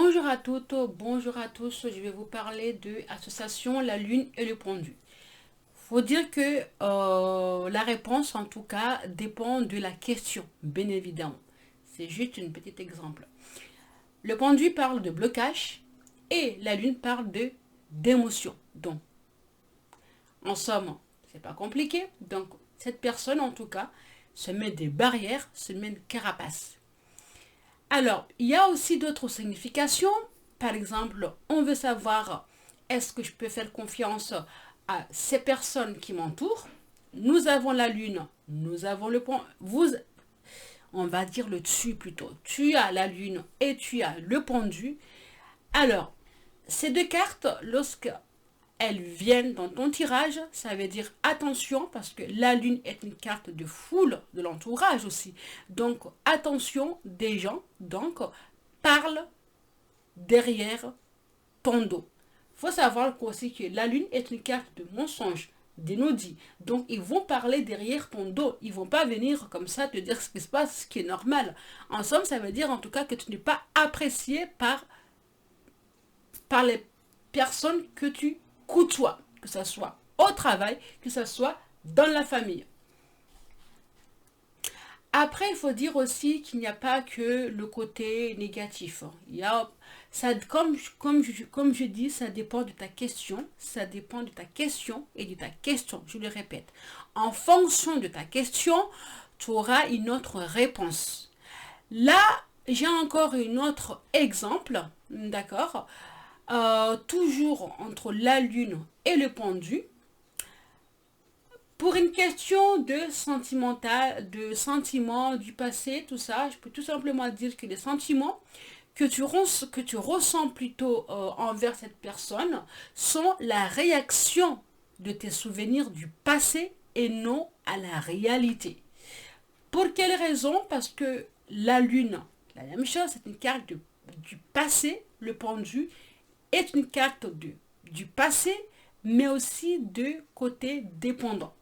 Bonjour à toutes, bonjour à tous. Je vais vous parler de l'association La Lune et le pendu. Faut dire que la réponse, en tout cas, dépend de la question, bien évidemment. C'est juste un petit exemple. Le pendu parle de blocage et la Lune parle de d'émotion. Donc, en somme, c'est pas compliqué. Donc, cette personne, en tout cas, se met des barrières, se met une carapace. Alors, il y a aussi d'autres significations. Par exemple, on veut savoir est-ce que je peux faire confiance à ces personnes qui m'entourent. Nous avons la lune, nous avons le pont. On va dire le dessus plutôt. Tu as la lune et tu as le pendu. Alors, ces deux cartes, lorsque elles viennent dans ton tirage, ça veut dire attention parce que la lune est une carte de foule de l'entourage aussi. Donc attention des gens, donc parle derrière ton dos. Il faut savoir aussi que la lune est une carte de mensonge, d'inodie. Donc ils vont parler derrière ton dos. Ils vont pas venir comme ça te dire ce qui se passe, ce qui est normal. En somme, ça veut dire en tout cas que tu n'es pas apprécié par les personnes que tu côtoies, que ce soit au travail, que ce soit dans la famille. Après, il faut dire aussi qu'il n'y a pas que le côté négatif. Il y a, ça, comme je dis, ça dépend de ta question, ça dépend de ta question et de ta question, je le répète. En fonction de ta question, tu auras une autre réponse. Là, j'ai encore un autre exemple, d'accord. Toujours entre la lune et le pendu. Pour une question de sentimental, de sentiments du passé, tout ça, je peux tout simplement dire que les sentiments que tu ressens plutôt envers cette personne sont la réaction de tes souvenirs du passé et non à la réalité. Pour quelle raison? Parce que la lune, la même chose, c'est une carte du passé, le pendu est une carte du passé, mais aussi de côté dépendant.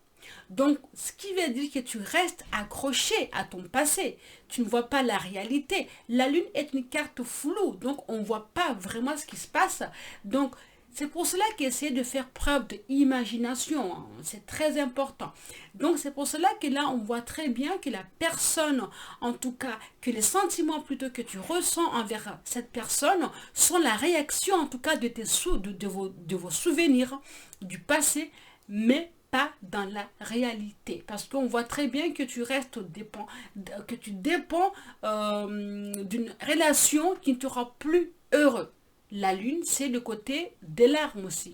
Donc, ce qui veut dire que tu restes accroché à ton passé. Tu ne vois pas la réalité. La lune est une carte floue, donc on ne voit pas vraiment ce qui se passe. Donc, c'est pour cela qu'essayer de faire preuve d'imagination, hein, c'est très important. Donc, c'est pour cela que là, on voit très bien que la personne, en tout cas, que les sentiments plutôt que tu ressens envers cette personne sont la réaction, en tout cas, de vos souvenirs du passé, mais pas dans la réalité. Parce qu'on voit très bien que que tu dépends d'une relation qui ne te rend plus heureux. La lune, c'est le côté des larmes aussi.